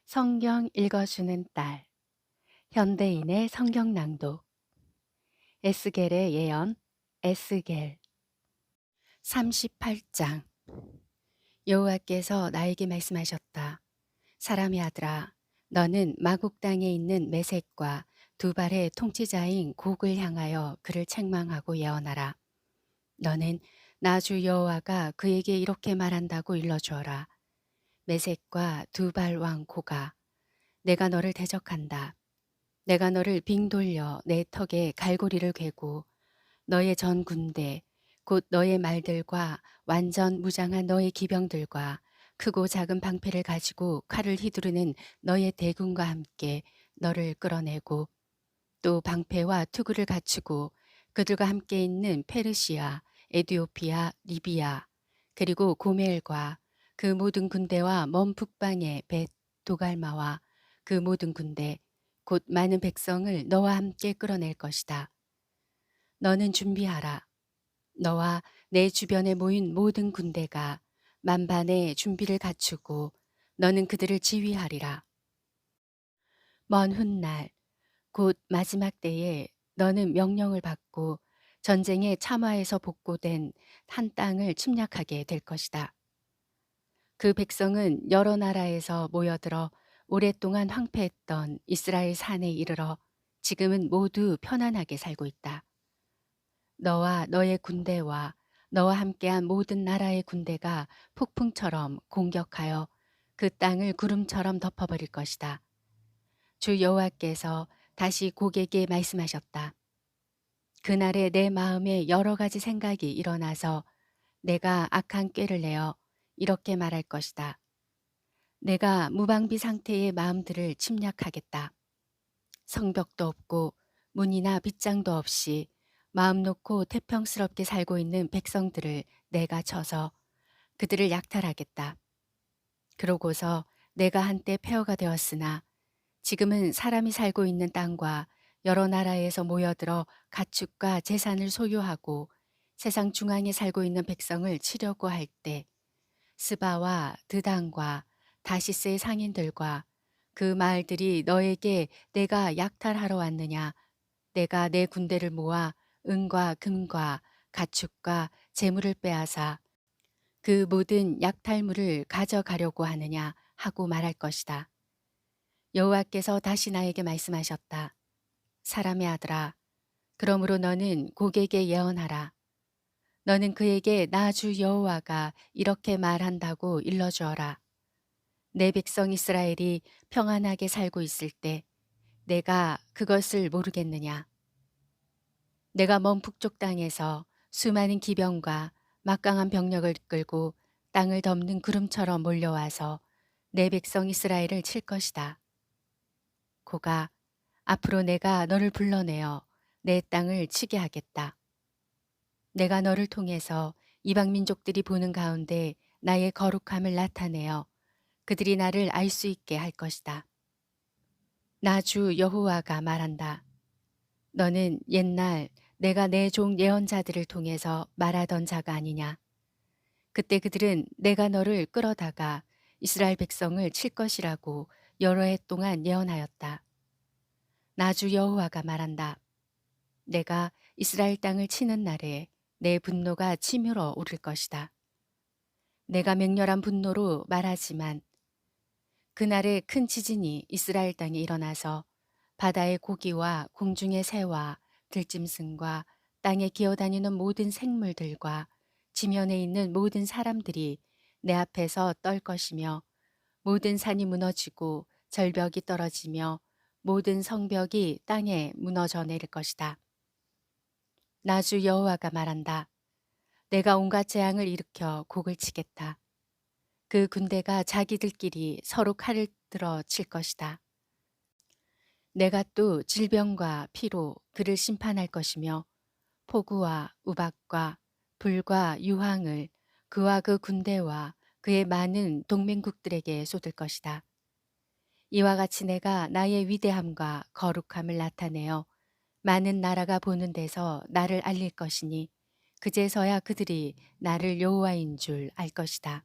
성경 읽어주는 딸, 현대인의 성경 낭독, 에스겔의 예언, 에스겔 38장. 여호와께서 나에게 말씀하셨다. 사람의 아들아, 너는 마국 땅에 있는 메색과 두발의 통치자인 곡을 향하여 그를 책망하고 예언하라. 너는 나 주 여호와가 그에게 이렇게 말한다고 일러주어라. 메색과 두발 왕 고가, 내가 너를 대적한다. 내가 너를 빙 돌려 내 턱에 갈고리를 괴고 너의 전 군대 곧 너의 말들과 완전 무장한 너의 기병들과 크고 작은 방패를 가지고 칼을 휘두르는 너의 대군과 함께 너를 끌어내고 또 방패와 투구를 갖추고 그들과 함께 있는 페르시아, 에디오피아, 리비아 그리고 고멜과 그 모든 군대와 먼 북방의 벳 도갈마와 그 모든 군대 곧 많은 백성을 너와 함께 끌어낼 것이다. 너는 준비하라. 너와 내 주변에 모인 모든 군대가 만반의 준비를 갖추고 너는 그들을 지휘하리라. 먼 훗날 곧 마지막 때에 너는 명령을 받고 전쟁의 참화에서 복고된 한 땅을 침략하게 될 것이다. 그 백성은 여러 나라에서 모여들어 오랫동안 황폐했던 이스라엘 산에 이르러 지금은 모두 편안하게 살고 있다. 너와 너의 군대와 너와 함께한 모든 나라의 군대가 폭풍처럼 공격하여 그 땅을 구름처럼 덮어버릴 것이다. 주 여호와께서 다시 고객에게 말씀하셨다. 그날에 내 마음에 여러 가지 생각이 일어나서 내가 악한 꾀를 내어 이렇게 말할 것이다. 내가 무방비 상태의 마음들을 침략하겠다. 성벽도 없고 문이나 빗장도 없이 마음 놓고 태평스럽게 살고 있는 백성들을 내가 쳐서 그들을 약탈하겠다. 그러고서 내가 한때 폐허가 되었으나 지금은 사람이 살고 있는 땅과 여러 나라에서 모여들어 가축과 재산을 소유하고 세상 중앙에 살고 있는 백성을 치려고 할 때 스바와 드단과 다시스의 상인들과 그 마을들이 너에게 내가 약탈하러 왔느냐. 내가 내 군대를 모아 은과 금과 가축과 재물을 빼앗아 그 모든 약탈물을 가져가려고 하느냐 하고 말할 것이다. 여호와께서 다시 나에게 말씀하셨다. 사람의 아들아, 그러므로 너는 고객에게 예언하라. 너는 그에게 나 주 여호와가 이렇게 말한다고 일러주어라. 내 백성 이스라엘이 평안하게 살고 있을 때 내가 그것을 모르겠느냐. 내가 먼 북쪽 땅에서 수많은 기병과 막강한 병력을 이끌고 땅을 덮는 구름처럼 몰려와서 내 백성 이스라엘을 칠 것이다. 고가 앞으로 내가 너를 불러내어 내 땅을 치게 하겠다. 내가 너를 통해서 이방 민족들이 보는 가운데 나의 거룩함을 나타내어 그들이 나를 알 수 있게 할 것이다. 나 주 여호와가 말한다. 너는 옛날 내가 내 종 예언자들을 통해서 말하던 자가 아니냐. 그때 그들은 내가 너를 끌어다가 이스라엘 백성을 칠 것이라고 여러 해 동안 예언하였다. 나 주 여호와가 말한다. 내가 이스라엘 땅을 치는 날에 내 분노가 치밀어 오를 것이다. 내가 맹렬한 분노로 말하지만 그날에 큰 지진이 이스라엘 땅에 일어나서 바다의 고기와 공중의 새와 들짐승과 땅에 기어다니는 모든 생물들과 지면에 있는 모든 사람들이 내 앞에서 떨 것이며 모든 산이 무너지고 절벽이 떨어지며 모든 성벽이 땅에 무너져 내릴 것이다. 나 주 여호와가 말한다. 내가 온갖 재앙을 일으켜 곡을 치겠다. 그 군대가 자기들끼리 서로 칼을 들어 칠 것이다. 내가 또 질병과 피로 그를 심판할 것이며 폭우와 우박과 불과 유황을 그와 그 군대와 그의 많은 동맹국들에게 쏟을 것이다. 이와 같이 내가 나의 위대함과 거룩함을 나타내어 많은 나라가 보는 데서 나를 알릴 것이니 그제서야 그들이 나를 여호와인 줄 알 것이다.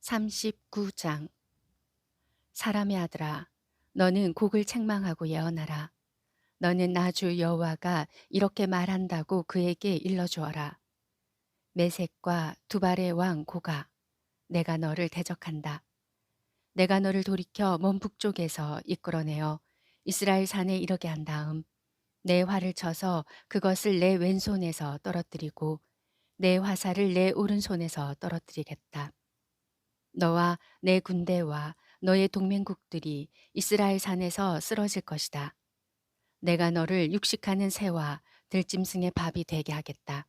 39장. 사람의 아들아, 너는 곡을 책망하고 예언하라. 너는 나 주 여호와가 이렇게 말한다고 그에게 일러주어라. 메색과 두발의 왕 고가, 내가 너를 대적한다. 내가 너를 돌이켜 먼 북쪽에서 이끌어내어 이스라엘 산에 이르게 한 다음 내 활을 쳐서 그것을 내 왼손에서 떨어뜨리고 내 화살을 내 오른손에서 떨어뜨리겠다. 너와 내 군대와 너의 동맹국들이 이스라엘 산에서 쓰러질 것이다. 내가 너를 육식하는 새와 들짐승의 밥이 되게 하겠다.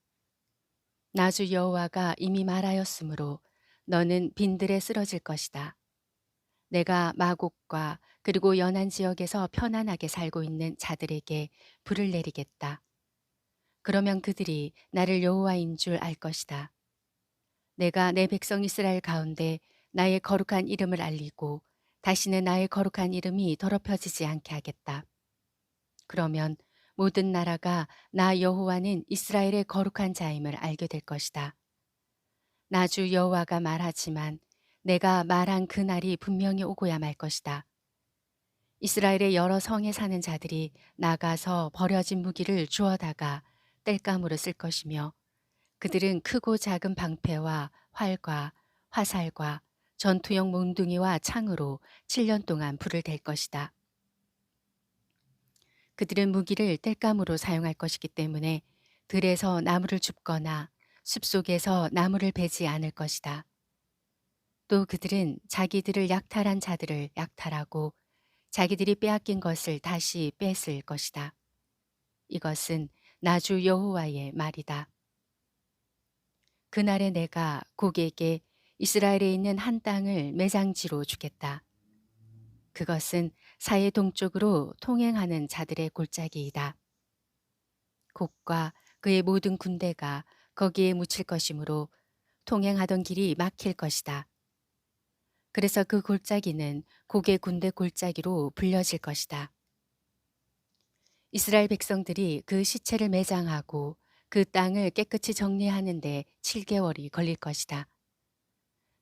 나 주 여호와가 이미 말하였으므로 너는 빈들에 쓰러질 것이다. 내가 마곡과 그리고 연안 지역에서 편안하게 살고 있는 자들에게 불을 내리겠다. 그러면 그들이 나를 여호와인 줄 알 것이다. 내가 내 백성 이스라엘 가운데 나의 거룩한 이름을 알리고 다시는 나의 거룩한 이름이 더럽혀지지 않게 하겠다. 그러면 모든 나라가 나 여호와는 이스라엘의 거룩한 자임을 알게 될 것이다. 나 주 여호와가 말하지만 내가 말한 그 날이 분명히 오고야 말 것이다. 이스라엘의 여러 성에 사는 자들이 나가서 버려진 무기를 주워다가 땔감으로 쓸 것이며 그들은 크고 작은 방패와 활과 화살과 전투용 몽둥이와 창으로 7년 동안 불을 댈 것이다. 그들은 무기를 땔감으로 사용할 것이기 때문에 들에서 나무를 줍거나 숲속에서 나무를 베지 않을 것이다. 또 그들은 자기들을 약탈한 자들을 약탈하고 자기들이 빼앗긴 것을 다시 뺏을 것이다. 이것은 나 주 여호와의 말이다. 그날에 내가 곡에게 이스라엘에 있는 한 땅을 매장지로 주겠다. 그것은 사해 동쪽으로 통행하는 자들의 골짜기이다. 곡과 그의 모든 군대가 거기에 묻힐 것이므로 통행하던 길이 막힐 것이다. 그래서 그 골짜기는 곡의 군대 골짜기로 불려질 것이다. 이스라엘 백성들이 그 시체를 매장하고 그 땅을 깨끗이 정리하는데 7개월이 걸릴 것이다.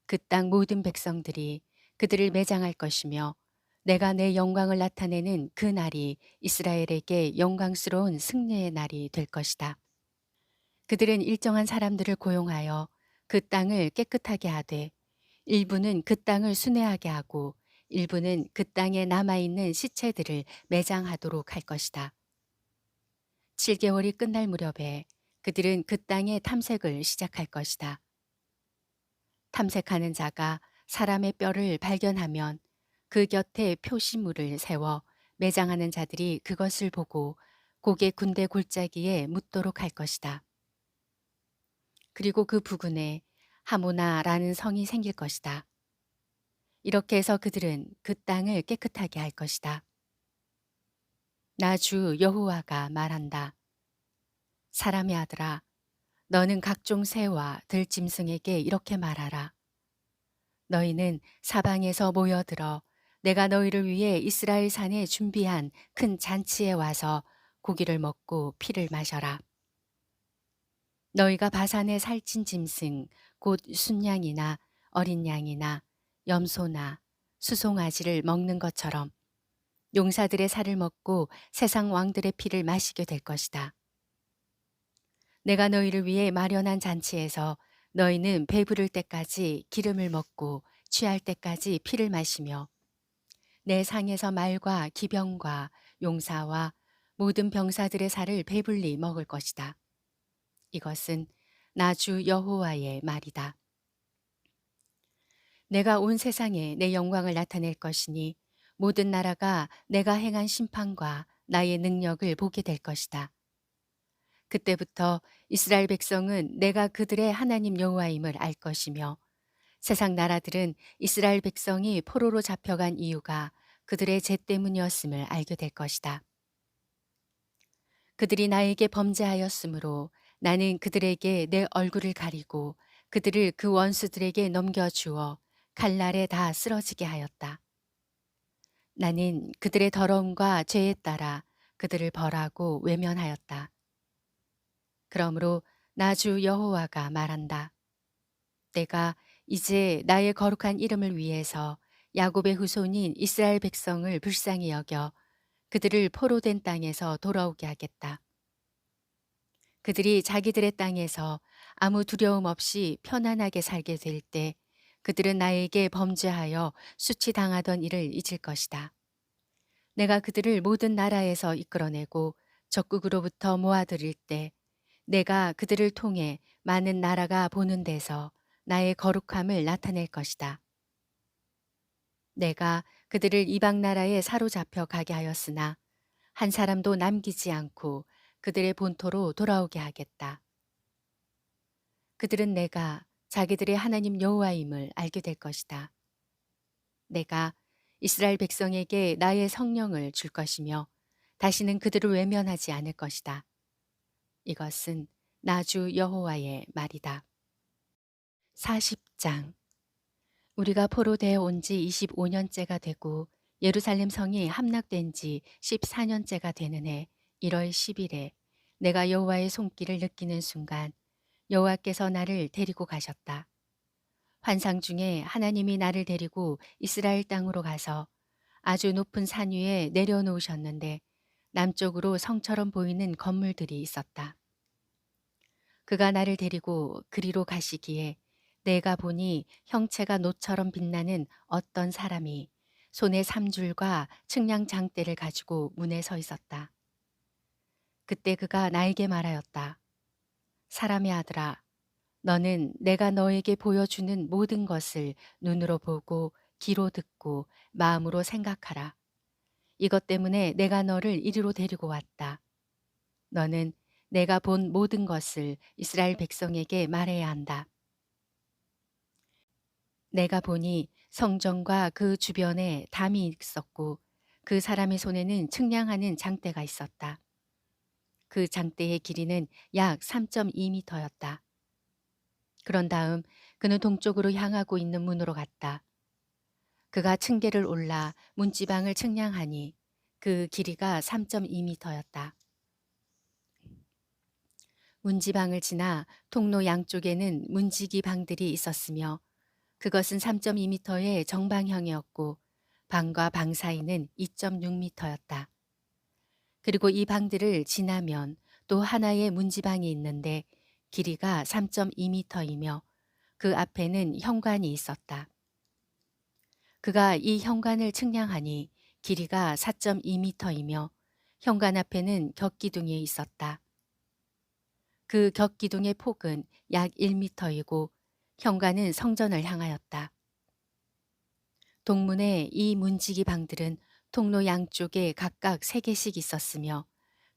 그 땅 모든 백성들이 그들을 매장할 것이며 내가 내 영광을 나타내는 그 날이 이스라엘에게 영광스러운 승리의 날이 될 것이다. 그들은 일정한 사람들을 고용하여 그 땅을 깨끗하게 하되 일부는 그 땅을 순회하게 하고 일부는 그 땅에 남아있는 시체들을 매장하도록 할 것이다. 7개월이 끝날 무렵에 그들은 그 땅의 탐색을 시작할 것이다. 탐색하는 자가 사람의 뼈를 발견하면 그 곁에 표시물을 세워 매장하는 자들이 그것을 보고 곡의 군대 골짜기에 묻도록 할 것이다. 그리고 그 부근에 하모나라는 성이 생길 것이다. 이렇게 해서 그들은 그 땅을 깨끗하게 할 것이다. 나 주 여호와가 말한다. 사람의 아들아, 너는 각종 새와 들짐승에게 이렇게 말하라. 너희는 사방에서 모여들어 내가 너희를 위해 이스라엘 산에 준비한 큰 잔치에 와서 고기를 먹고 피를 마셔라. 너희가 바산의 살찐 짐승, 곧 순양이나 어린 양이나 염소나 수송아지를 먹는 것처럼 용사들의 살을 먹고 세상 왕들의 피를 마시게 될 것이다. 내가 너희를 위해 마련한 잔치에서 너희는 배부를 때까지 기름을 먹고 취할 때까지 피를 마시며 내 상에서 말과 기병과 용사와 모든 병사들의 살을 배불리 먹을 것이다. 이것은 나 주 여호와의 말이다. 내가 온 세상에 내 영광을 나타낼 것이니 모든 나라가 내가 행한 심판과 나의 능력을 보게 될 것이다. 그때부터 이스라엘 백성은 내가 그들의 하나님 여호와임을 알 것이며 세상 나라들은 이스라엘 백성이 포로로 잡혀간 이유가 그들의 죄 때문이었음을 알게 될 것이다. 그들이 나에게 범죄하였으므로 나는 그들에게 내 얼굴을 가리고 그들을 그 원수들에게 넘겨주어 칼날에 다 쓰러지게 하였다. 나는 그들의 더러움과 죄에 따라 그들을 벌하고 외면하였다. 그러므로 나 주 여호와가 말한다. 내가 이제 나의 거룩한 이름을 위해서 야곱의 후손인 이스라엘 백성을 불쌍히 여겨 그들을 포로된 땅에서 돌아오게 하겠다. 그들이 자기들의 땅에서 아무 두려움 없이 편안하게 살게 될 때 그들은 나에게 범죄하여 수치당하던 일을 잊을 것이다. 내가 그들을 모든 나라에서 이끌어내고 적국으로부터 모아들일 때 내가 그들을 통해 많은 나라가 보는 데서 나의 거룩함을 나타낼 것이다. 내가 그들을 이방 나라에 사로잡혀 가게 하였으나 한 사람도 남기지 않고 그들의 본토로 돌아오게 하겠다. 그들은 내가 자기들의 하나님 여호와임을 알게 될 것이다. 내가 이스라엘 백성에게 나의 성령을 줄 것이며 다시는 그들을 외면하지 않을 것이다. 이것은 나주 여호와의 말이다. 40장. 우리가 포로되어 온 지 25년째가 되고 예루살렘 성이 함락된 지 14년째가 되는 해 1월 10일에 내가 여호와의 손길을 느끼는 순간 여호와께서 나를 데리고 가셨다. 환상 중에 하나님이 나를 데리고 이스라엘 땅으로 가서 아주 높은 산 위에 내려놓으셨는데 남쪽으로 성처럼 보이는 건물들이 있었다. 그가 나를 데리고 그리로 가시기에 내가 보니 형체가 노처럼 빛나는 어떤 사람이 손에 삼줄과 측량 장대를 가지고 문에 서 있었다. 그때 그가 나에게 말하였다. 사람의 아들아, 너는 내가 너에게 보여주는 모든 것을 눈으로 보고 귀로 듣고 마음으로 생각하라. 이것 때문에 내가 너를 이리로 데리고 왔다. 너는 내가 본 모든 것을 이스라엘 백성에게 말해야 한다. 내가 보니 성전과 그 주변에 담이 있었고 그 사람의 손에는 측량하는 장대가 있었다. 그 장대의 길이는 약 3.2미터였다. 그런 다음 그는 동쪽으로 향하고 있는 문으로 갔다. 그가 층계를 올라 문지방을 측량하니 그 길이가 3.2미터였다. 문지방을 지나 통로 양쪽에는 문지기 방들이 있었으며 그것은 3.2미터의 정방형이었고 방과 방 사이는 2.6미터였다. 그리고 이 방들을 지나면 또 하나의 문지방이 있는데 길이가 3.2미터이며 그 앞에는 현관이 있었다. 그가 이 현관을 측량하니 길이가 4.2미터이며 현관 앞에는 격기둥이 있었다. 그 격기둥의 폭은 약 1미터이고 현관은 성전을 향하였다. 동문의 이 문지기 방들은 통로 양쪽에 각각 3개씩 있었으며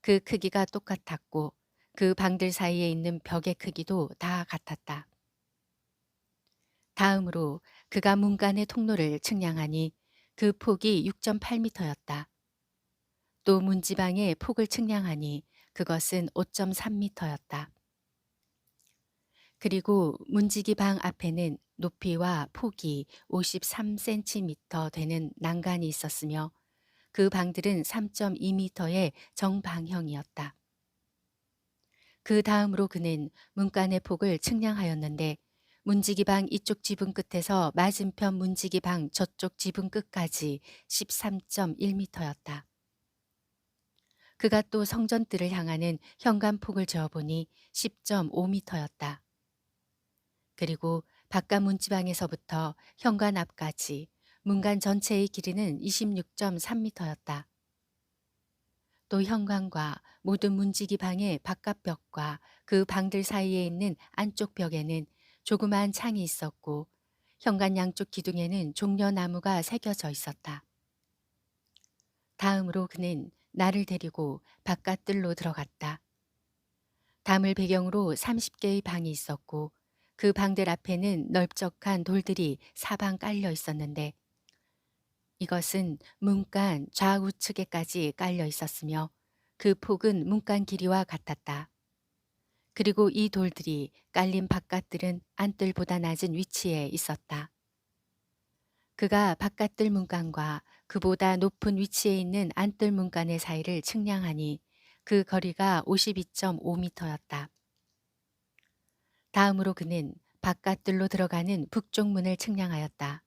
그 크기가 똑같았고 그 방들 사이에 있는 벽의 크기도 다 같았다. 다음으로 그가 문간의 통로를 측량하니 그 폭이 6.8미터였다. 또 문지방의 폭을 측량하니 그것은 5.3미터였다. 그리고 문지기 방 앞에는 높이와 폭이 53cm 되는 난간이 있었으며 그 방들은 3.2m의 정방형이었다. 그 다음으로 그는 문간의 폭을 측량하였는데 문지기 방 이쪽 지붕 끝에서 맞은편 문지기 방 저쪽 지붕 끝까지 13.1m였다. 그가 또 성전뜰을 향하는 현관 폭을 재어보니 10.5m였다. 그리고 바깥 문지방에서부터 현관 앞까지 문간 전체의 길이는 26.3m였다. 또 현관과 모든 문지기 방의 바깥 벽과 그 방들 사이에 있는 안쪽 벽에는 조그마한 창이 있었고 현관 양쪽 기둥에는 종려나무가 새겨져 있었다. 다음으로 그는 나를 데리고 바깥뜰로 들어갔다. 담을 배경으로 30개의 방이 있었고 그 방들 앞에는 넓적한 돌들이 사방 깔려 있었는데 이것은 문간 좌우측에까지 깔려 있었으며 그 폭은 문간 길이와 같았다. 그리고 이 돌들이 깔린 바깥들은 안뜰보다 낮은 위치에 있었다. 그가 바깥뜰 문간과 그보다 높은 위치에 있는 안뜰 문간의 사이를 측량하니 그 거리가 52.5m였다. 다음으로 그는 바깥뜰로 들어가는 북쪽 문을 측량하였다.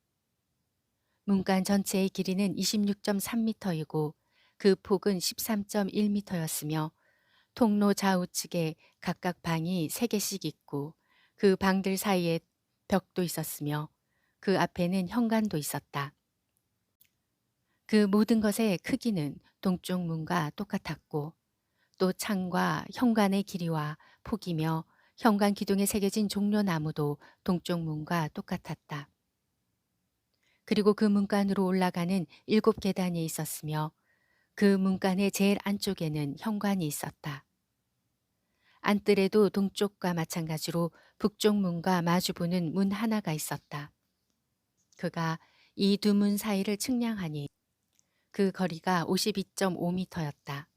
문간 전체의 길이는 26.3m이고 그 폭은 13.1m였으며 통로 좌우측에 각각 방이 3개씩 있고 그 방들 사이에 벽도 있었으며 그 앞에는 현관도 있었다. 그 모든 것의 크기는 동쪽 문과 똑같았고 또 창과 현관의 길이와 폭이며 현관 기둥에 새겨진 종려나무도 동쪽 문과 똑같았다. 그리고 그 문간으로 올라가는 7계단이 있었으며 그 문간의 제일 안쪽에는 현관이 있었다. 안뜰에도 동쪽과 마찬가지로 북쪽 문과 마주보는 문 하나가 있었다. 그가 이 두 문 사이를 측량하니 그 거리가 52.5m였다.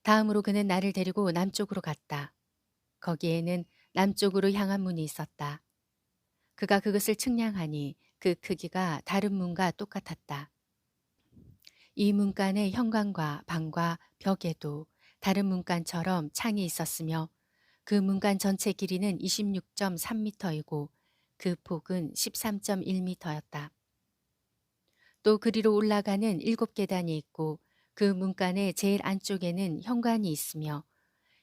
다음으로 그는 나를 데리고 남쪽으로 갔다. 거기에는 남쪽으로 향한 문이 있었다. 그가 그것을 측량하니 그 크기가 다른 문과 똑같았다. 이 문간의 현관과 방과 벽에도 다른 문간처럼 창이 있었으며 그 문간 전체 길이는 26.3m이고 그 폭은 13.1m였다. 또 그리로 올라가는 7계단이 있고 그 문간의 제일 안쪽에는 현관이 있으며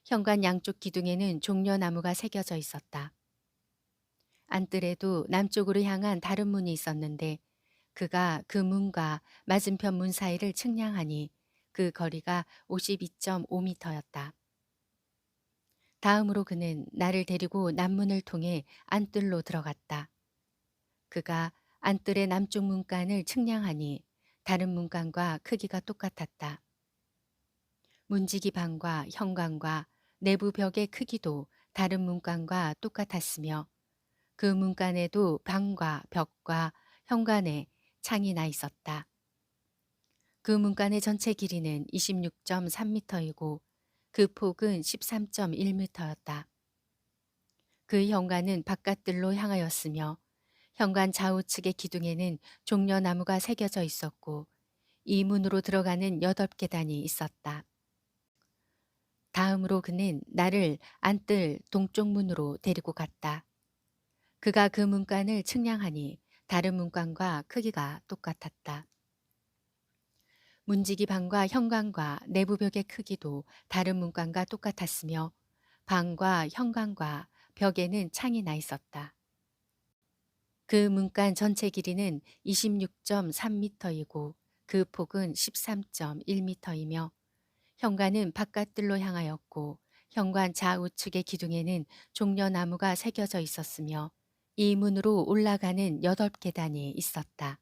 현관 양쪽 기둥에는 종려나무가 새겨져 있었다. 안뜰에도 남쪽으로 향한 다른 문이 있었는데 그가 그 문과 맞은편 문 사이를 측량하니 그 거리가 52.5m였다. 다음으로 그는 나를 데리고 남문을 통해 안뜰로 들어갔다. 그가 안뜰의 남쪽 문간을 측량하니 다른 문간과 크기가 똑같았다. 문지기 방과 현관과 내부 벽의 크기도 다른 문간과 똑같았으며 그 문간에도 방과 벽과 현관에 창이 나 있었다. 그 문간의 전체 길이는 26.3m이고 그 폭은 13.1m였다. 그 현관은 바깥들로 향하였으며 현관 좌우측의 기둥에는 종려나무가 새겨져 있었고 이 문으로 들어가는 8계단이 있었다. 다음으로 그는 나를 안뜰 동쪽 문으로 데리고 갔다. 그가 그 문간을 측량하니 다른 문간과 크기가 똑같았다. 문지기 방과 현관과 내부 벽의 크기도 다른 문간과 똑같았으며 방과 현관과 벽에는 창이 나 있었다. 그 문간 전체 길이는 26.3m이고 그 폭은 13.1m이며 현관은 바깥들로 향하였고 현관 좌우측의 기둥에는 종려나무가 새겨져 있었으며 이 문으로 올라가는 8계단이 있었다.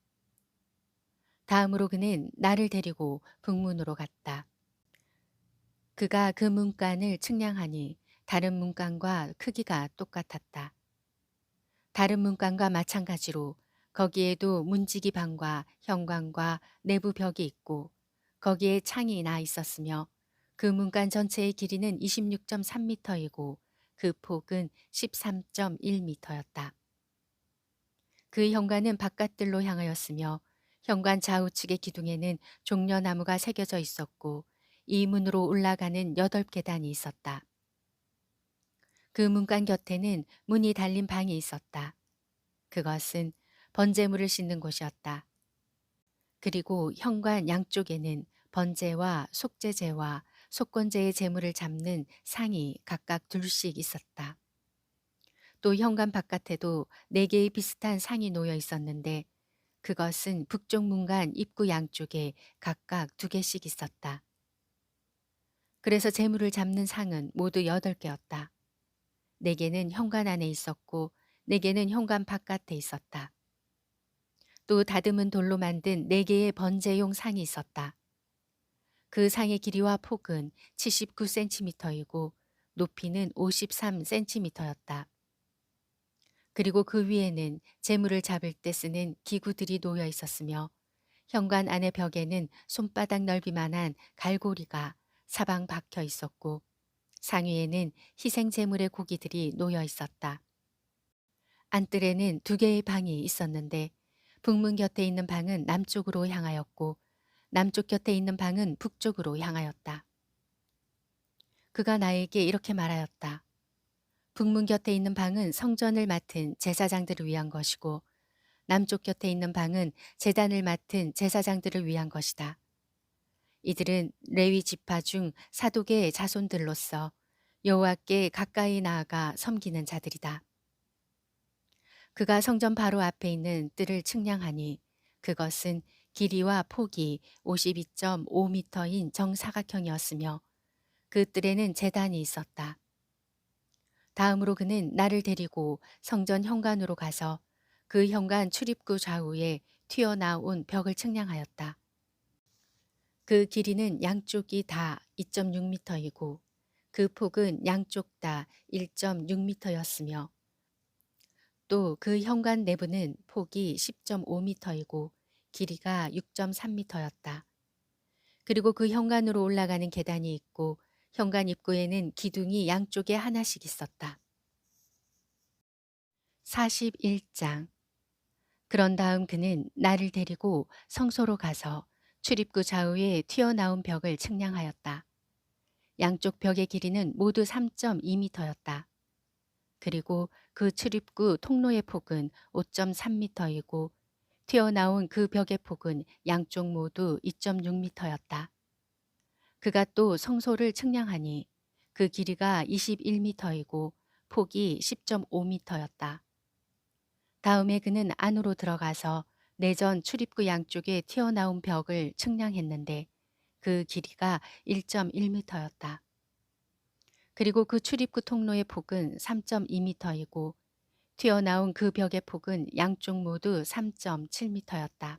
다음으로 그는 나를 데리고 북문으로 갔다. 그가 그 문간을 측량하니 다른 문간과 크기가 똑같았다. 다른 문간과 마찬가지로 거기에도 문지기 방과 현관과 내부 벽이 있고 거기에 창이 나 있었으며 그 문간 전체의 길이는 26.3m이고 그 폭은 13.1m였다. 그 현관은 바깥들로 향하였으며 현관 좌우측의 기둥에는 종려나무가 새겨져 있었고 이 문으로 올라가는 8계단이 있었다. 그 문간 곁에는 문이 달린 방이 있었다. 그것은 번제물을 씻는 곳이었다. 그리고 현관 양쪽에는 번제와 속죄제와 속건제의 제물을 잡는 상이 각각 둘씩 있었다. 또 현관 바깥에도 4개의 비슷한 상이 놓여 있었는데 그것은 북쪽 문간 입구 양쪽에 각각 2개씩 있었다. 그래서 제물을 잡는 상은 모두 8개였다. 4개는 현관 안에 있었고 4개는 현관 바깥에 있었다. 또 다듬은 돌로 만든 4개의 번제용 상이 있었다. 그 상의 길이와 폭은 79cm이고 높이는 53cm였다. 그리고 그 위에는 제물을 잡을 때 쓰는 기구들이 놓여 있었으며 현관 안의 벽에는 손바닥 넓이만한 갈고리가 사방 박혀 있었고 상위에는 희생 제물의 고기들이 놓여 있었다. 안뜰에는 2개의 방이 있었는데 북문 곁에 있는 방은 남쪽으로 향하였고 남쪽 곁에 있는 방은 북쪽으로 향하였다. 그가 나에게 이렇게 말하였다. 북문 곁에 있는 방은 성전을 맡은 제사장들을 위한 것이고 남쪽 곁에 있는 방은 제단을 맡은 제사장들을 위한 것이다. 이들은 레위 지파 중 사독의 자손들로서 여호와께 가까이 나아가 섬기는 자들이다. 그가 성전 바로 앞에 있는 뜰을 측량하니 그것은 길이와 폭이 52.5미터인 정사각형이었으며 그 뜰에는 제단이 있었다. 다음으로 그는 나를 데리고 성전 현관으로 가서 그 현관 출입구 좌우에 튀어나온 벽을 측량하였다. 그 길이는 양쪽이 다 2.6미터이고 그 폭은 양쪽 다 1.6미터였으며 또 그 현관 내부는 폭이 10.5미터이고 길이가 6.3미터였다. 그리고 그 현관으로 올라가는 계단이 있고 현관 입구에는 기둥이 양쪽에 하나씩 있었다. 41장. 그런 다음 그는 나를 데리고 성소로 가서 출입구 좌우에 튀어나온 벽을 측량하였다. 양쪽 벽의 길이는 모두 3.2미터였다. 그리고 그 출입구 통로의 폭은 5.3미터이고 튀어나온 그 벽의 폭은 양쪽 모두 2.6미터였다. 그가 또 성소를 측량하니 그 길이가 21미터이고 폭이 10.5미터였다. 다음에 그는 안으로 들어가서 내전 출입구 양쪽에 튀어나온 벽을 측량했는데 그 길이가 1.1미터였다. 그리고 그 출입구 통로의 폭은 3.2미터이고 튀어나온 그 벽의 폭은 양쪽 모두 3.7미터였다.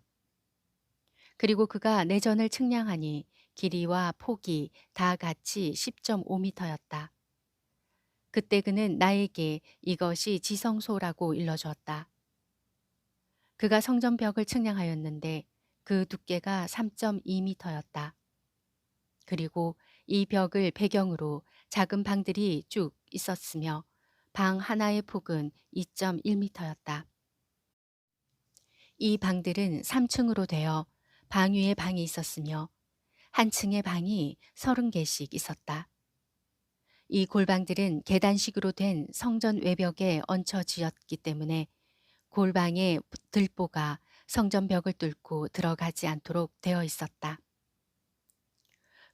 그리고 그가 내전을 측량하니 길이와 폭이 다 같이 10.5미터였다. 그때 그는 나에게 이것이 지성소라고 일러주었다. 그가 성전벽을 측량하였는데 그 두께가 3.2미터였다. 그리고 이 벽을 배경으로 작은 방들이 쭉 있었으며 방 하나의 폭은 2.1미터였다. 이 방들은 3층으로 되어 방 위에 방이 있었으며 한 층에 방이 30개씩 있었다. 이 골방들은 계단식으로 된 성전 외벽에 얹혀 지었기 때문에 골방의 들보가 성전벽을 뚫고 들어가지 않도록 되어 있었다.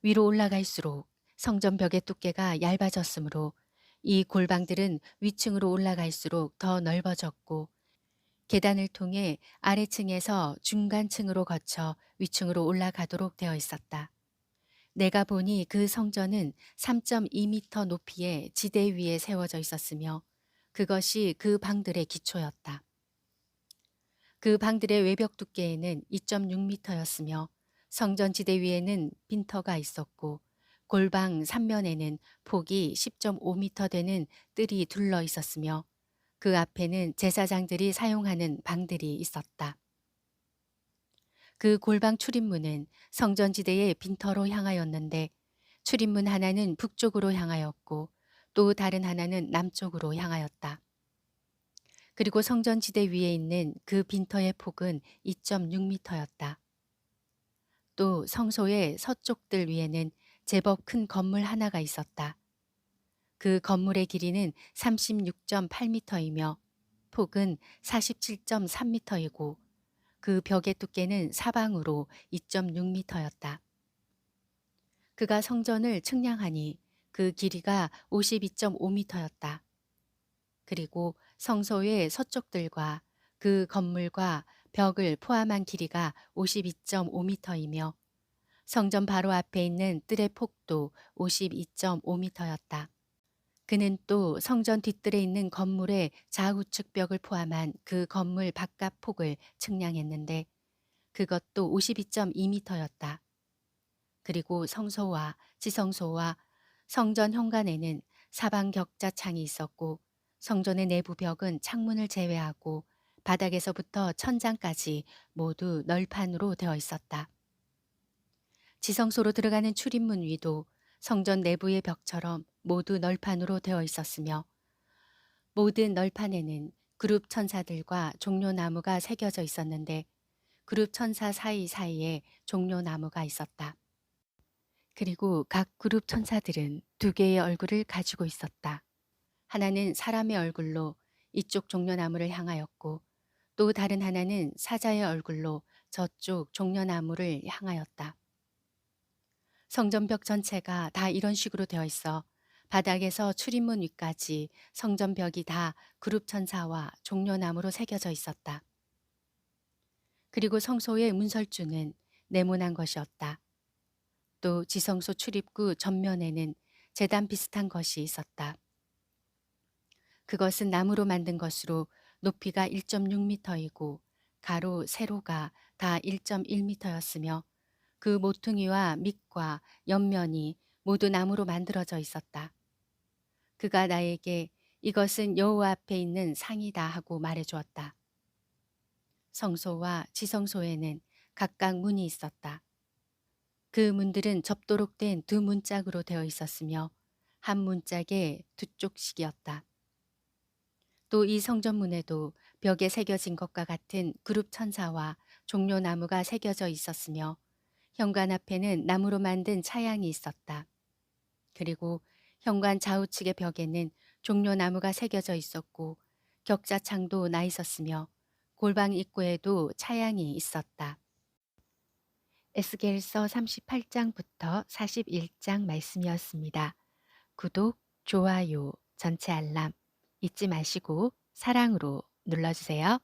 위로 올라갈수록 성전벽의 두께가 얇아졌으므로 이 골방들은 위층으로 올라갈수록 더 넓어졌고 계단을 통해 아래층에서 중간층으로 거쳐 위층으로 올라가도록 되어 있었다. 내가 보니 그 성전은 3.2미터 높이의 지대 위에 세워져 있었으며 그것이 그 방들의 기초였다. 그 방들의 외벽 두께에는 2.6미터였으며 성전 지대 위에는 빈터가 있었고 골방 3면에는 폭이 10.5미터 되는 뜰이 둘러 있었으며 그 앞에는 제사장들이 사용하는 방들이 있었다. 그 골방 출입문은 성전지대의 빈터로 향하였는데 출입문 하나는 북쪽으로 향하였고 또 다른 하나는 남쪽으로 향하였다. 그리고 성전지대 위에 있는 그 빈터의 폭은 2.6미터였다. 또 성소의 서쪽들 위에는 제법 큰 건물 하나가 있었다. 그 건물의 길이는 36.8미터이며 폭은 47.3미터이고 그 벽의 두께는 사방으로 2.6미터였다. 그가 성전을 측량하니 그 길이가 52.5미터였다. 그리고 성소의 서쪽들과 그 건물과 벽을 포함한 길이가 52.5미터이며 성전 바로 앞에 있는 뜰의 폭도 52.5미터였다. 그는 또 성전 뒷뜰에 있는 건물의 좌우측 벽을 포함한 그 건물 바깥 폭을 측량했는데 그것도 52.2미터였다. 그리고 성소와 지성소와 성전 현관에는 사방 격자 창이 있었고 성전의 내부 벽은 창문을 제외하고 바닥에서부터 천장까지 모두 널판으로 되어 있었다. 지성소로 들어가는 출입문 위도 성전 내부의 벽처럼 모두 널판으로 되어 있었으며 모든 널판에는 그룹 천사들과 종려나무가 새겨져 있었는데 그룹 천사 사이사이에 종려나무가 있었다. 그리고 각 그룹 천사들은 두 개의 얼굴을 가지고 있었다. 하나는 사람의 얼굴로 이쪽 종려나무를 향하였고 또 다른 하나는 사자의 얼굴로 저쪽 종려나무를 향하였다. 성전벽 전체가 다 이런 식으로 되어 있어 바닥에서 출입문 위까지 성전벽이 다 그룹 천사와 종려나무로 새겨져 있었다. 그리고 성소의 문설주는 네모난 것이었다. 또 지성소 출입구 전면에는 제단 비슷한 것이 있었다. 그것은 나무로 만든 것으로 높이가 1.6m이고 가로, 세로가 다 1.1m였으며 그 모퉁이와 밑과 옆면이 모두 나무로 만들어져 있었다. 그가 나에게 이것은 여호와 앞에 있는 상이다 하고 말해 주었다. 성소와 지성소에는 각각 문이 있었다. 그 문들은 접도록 된 두 문짝으로 되어 있었으며 한 문짝에 두 쪽씩이었다. 또 이 성전문에도 벽에 새겨진 것과 같은 그룹 천사와 종려나무가 새겨져 있었으며 현관 앞에는 나무로 만든 차양이 있었다. 그리고 현관 좌우측의 벽에는 종려나무가 새겨져 있었고 격자창도 나 있었으며 골방 입구에도 차양이 있었다. 에스겔서 38장부터 41장 말씀이었습니다. 구독, 좋아요, 전체 알람 잊지 마시고 사랑으로 눌러주세요.